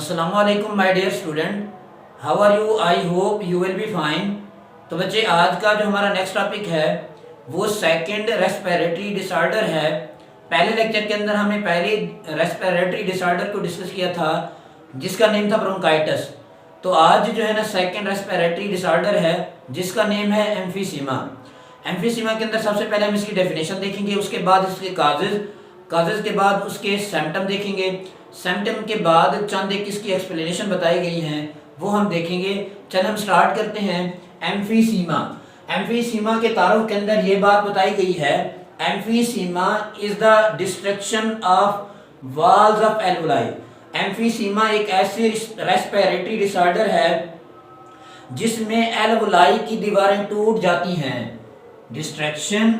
अस्सलाम वालेकुम my dear student, how are you? I hope you will be fine. तो बच्चे, आज का जो हमारा नेक्स्ट टॉपिक है वो सेकंड रेस्पिरेटरी डिसऑर्डर है। पहले लेक्चर के अंदर हमने पहले रेस्पिरेटरी डिसऑर्डर को डिस्कस किया था जिसका नेम था ब्रोंकाइटिस। तो आज जो है ना सेकंड रेस्पिरेटरी डिसऑर्डर है जिसका नेम है एम्फीसीमा। एम्फीसीमा के अंदर सबसे पहले हम इसकी डेफिनेशन देखेंगे, उसके बाद इसके काजेज के बाद उसके सिम्टम देखेंगे, सिम्टम के बाद चंद एक इसकी एक्सप्लेनेशन बताई गई हैं वो हम देखेंगे। चल हम स्टार्ट करते हैं। एम्फीसीमा, एम्फीसीमा के तारुफ के अंदर ये बात बताई गई है, emphysema is the destruction of walls of alveoli. Emphysema एक ऐसी रेस्पिरेटरी डिसऑर्डर है जिसमें एल्वुलाई की दीवारें टूट जाती हैं। Destruction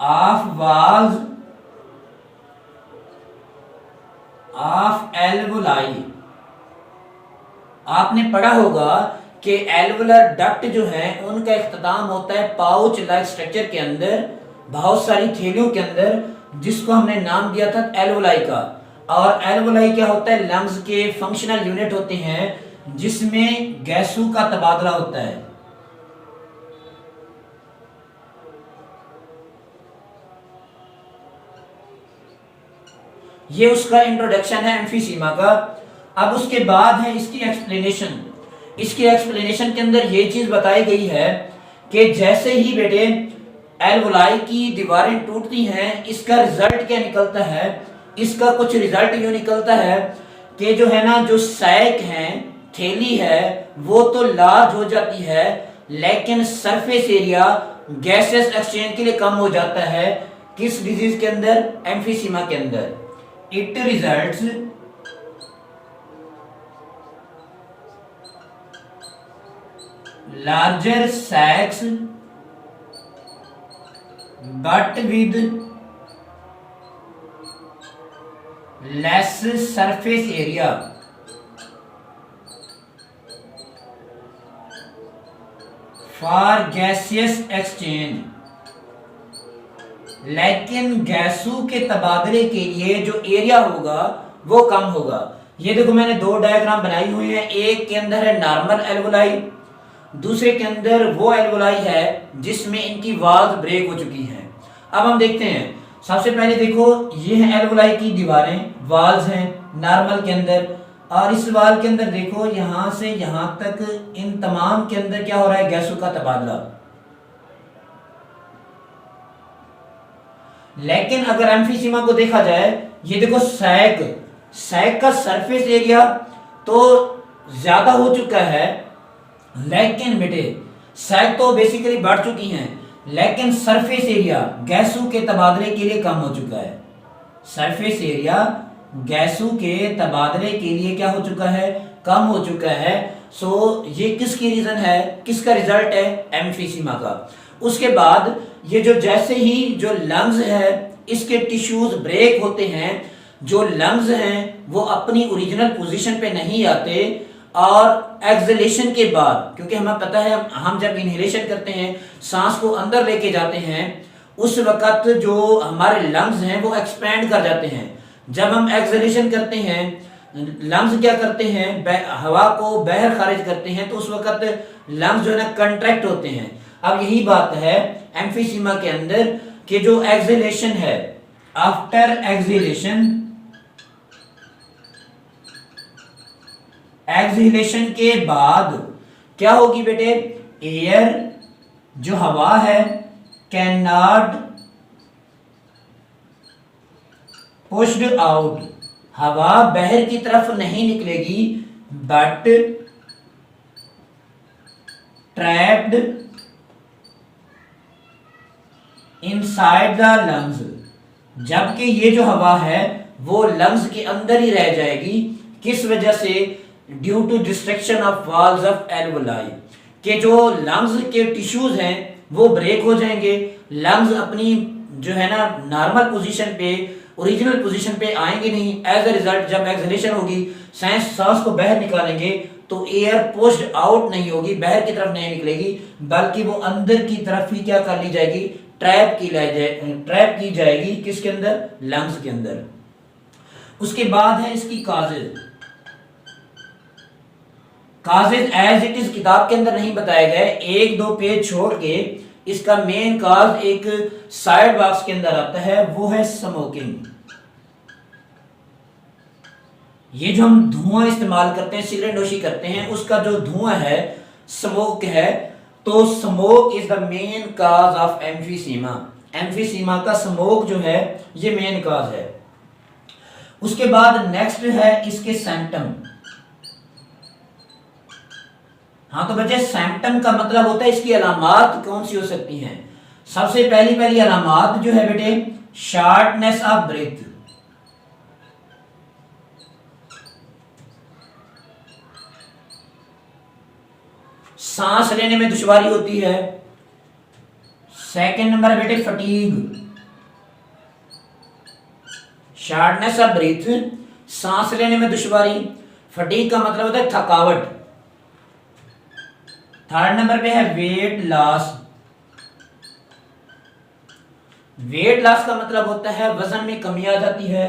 of walls of alveoli. आपने पढ़ा होगा कि एल्वुलर डक्ट जो है उनका इख्तिताम होता है पाउच लाइक स्ट्रक्चर के अंदर, बहुत सारी थैलियों के अंदर, जिसको हमने नाम दिया था एल्वुलाई का। और एल्वुलाई क्या होता है? लंग्स के फंक्शनल यूनिट होते हैं जिसमें गैसों का तबादला होता है। ये उसका इंट्रोडक्शन है एम्फीसीमा का। अब उसके बाद है इसकी एक्सप्लेनेशन। इसकी एक्सप्लेनेशन के अंदर ये चीज बताई गई है कि जैसे ही बेटे एल्वुलाई की दीवारें टूटती हैं, इसका रिजल्ट क्या निकलता है? इसका कुछ रिजल्ट यूं निकलता है कि जो है ना, जो सैक है, थैली है, वो तो लार्ज हो जाती है, लेकिन सरफेस एरिया गैसेस एक्सचेंज के लिए कम हो जाता है। किस डिजीज के अंदर? एम्फीसीमा के अंदर। It results larger sacs but with less surface area for gaseous exchange। लेकिन गैसों के तबादले के लिए जो एरिया होगा वो कम होगा। ये देखो मैंने दो डायग्राम बनाई हुई हैं, एक के अंदर है नॉर्मल एल्वुलाई, दूसरे के अंदर वो एल्वुलाई है जिसमें इनकी वाल्स ब्रेक हो चुकी हैं। अब हम देखते हैं। सबसे पहले देखो, ये है एल्वुलाई की दीवारें, वाल्स हैं नॉर्मल के अंदर, और इस वाल के अंदर देखो यहां से यहां तक इन तमाम के अंदर क्या हो रहा है? गैसों का तबादला। लेकिन अगर एम्फीसीमा को देखा जाए, ये देखो सैक का सरफेस एरिया तो ज्यादा हो चुका है, लेकिन बेटे सैक तो बेसिकली बढ़ चुकी हैं, लेकिन सरफेस एरिया गैसों के तबादले के लिए कम हो चुका है। सरफेस एरिया गैसों के तबादले के लिए क्या हो चुका है? कम हो चुका है। सो ये किसकी रीजन है? किसका रिजल्ट है? एम्फीसीमा का। उसके बाद ये जो जैसे ही जो लंग्स है इसके टिश्यूज ब्रेक होते हैं, जो लंग्स हैं वो अपनी ओरिजिनल पोजीशन पे नहीं आते, और एक्सलेशन के बाद, क्योंकि हमें पता है हम जब इनहेलेशन करते हैं, सांस को अंदर लेके जाते हैं, उस वक्त जो हमारे लंग्स हैं वो एक्सपैंड कर जाते हैं। जब हम एक्सलेशन करते हैं, लंग्स क्या करते हैं? हवा को बाहर खारिज करते हैं, तो उस वक्त लंग्स जो है ना कंट्रैक्ट होते हैं। अब यही बात है एम्फीसीमा के अंदर कि जो एक्सहेलेशन है, आफ्टर एक्सहेलेशन के बाद क्या होगी बेटे? एयर जो हवा है कैन नॉट पुश्ड आउट, हवा बाहर की तरफ नहीं निकलेगी, but trapped inside the lungs, जबकि ये जो हवा है वो लंग्स के अंदर ही रह जाएगी। किस वजह से? Due to destruction of walls of alveoli, के जो लंग्स के टिश्यूज हैं वो ब्रेक हो जाएंगे, लंग्स अपनी जो है ना नॉर्मल पोजीशन पे, ओरिजिनल पोजीशन पे आएंगे नहीं। एज अ रिजल्ट जब एक्सहेलेशन होगी, सांस को बाहर निकालेंगे तो एयर पुश्ड आउट नहीं होगी, बाहर की तरफ नहीं निकलेगी, बल्कि वो अंदर की तरफ ही क्या कर ली जाएगी? ट्रैप की जाएगी किसके अंदर, लंग्स के अंदर। उसके बाद है इसकी causes. Causes as it is किताब के अंदर नहीं बताए गए, एक दो पेज छोड़ के इसका मेन काज एक साइड बॉक्स के अंदर आता है, वो है स्मोकिंग। ये जो हम धुआं इस्तेमाल करते हैं, सिगरेट नोशी करते हैं, उसका जो धुआं है स्मोक है, तो smoke is the main cause of emphysema. Emphysema का स्मोक जो है ये मेन काज है। उसके बाद नेक्स्ट है इसके सैंपटम। हाँ तो बच्चे सैंपटम का मतलब होता है इसकी अलामात कौन सी हो सकती हैं। सबसे पहली अलामात जो है बेटे, शार्टनेस ऑफ ब्रेथ, सांस लेने में दुश्वारी होती है। सेकंड नंबर बेटे फटीग, शार्टनेस ऑफ ब्रीथ, सांस लेने में दुश्वारी। फटीग का मतलब होता है थकावट। थर्ड नंबर पे है वेट लॉस। वेट लॉस का मतलब होता है वजन में कमी आ जाती है।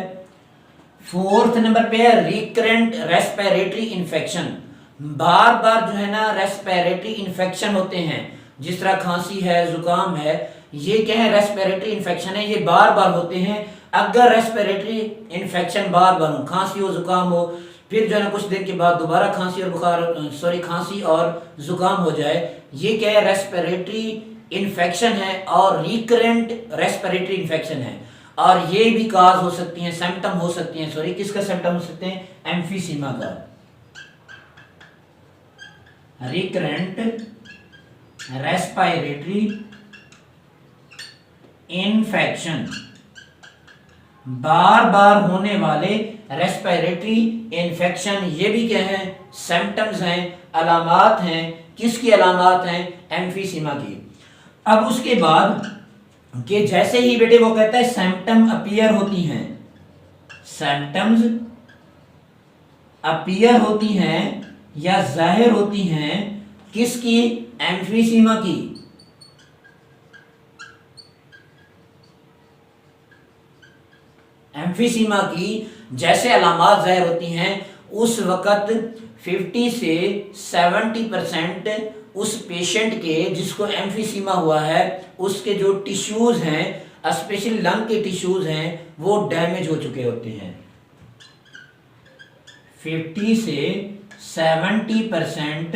फोर्थ नंबर पे है रिकरेंट रेस्पिरेटरी इन्फेक्शन, बार बार जो है ना रेस्पिरेटरी इन्फेक्शन होते हैं, जिस तरह खांसी है, जुकाम है, ये क्या है, रेस्पिरेटरी इन्फेक्शन है, ये बार बार होते हैं। अगर रेस्पिरेटरी इन्फेक्शन बार बार हो, खांसी हो, जुकाम हो, फिर जो है ना कुछ दिन के बाद दोबारा खांसी और खांसी और जुकाम हो जाए, ये क्या है, रेस्पिरेटरी इन्फेक्शन है और रिकरेंट रेस्पिरेटरी इन्फेक्शन है। और ये भी काज हो सकती हैं, सिम्टम हो सकती हैं, किसका सिम्टम हो सकते हैं, एम्फीसीमा का। रिकरेंट रेस्पिरेटरी इन्फेक्शन, बार बार होने वाले रेस्पिरेटरी इन्फेक्शन, ये भी क्या है, सिम्टम्स हैं, अलामात हैं। किसकी अलामात हैं, एम्फीसीमा की। अब उसके बाद कि जैसे ही बेटे वो कहता है सिम्टम अपीयर होती हैं, सिम्टम्स अपीयर होती हैं या जाहिर होती हैं, किसकी, एम्फीसीमा की। एम्फीसीमा की जैसे अलामात जाहिर होती हैं, उस वक्त 50 से 70% उस पेशेंट के जिसको एम्फीसीमा हुआ है, उसके जो टिश्यूज हैं, स्पेशली लंग के टिश्यूज हैं, वो डैमेज हो चुके होते हैं। 50 से 70%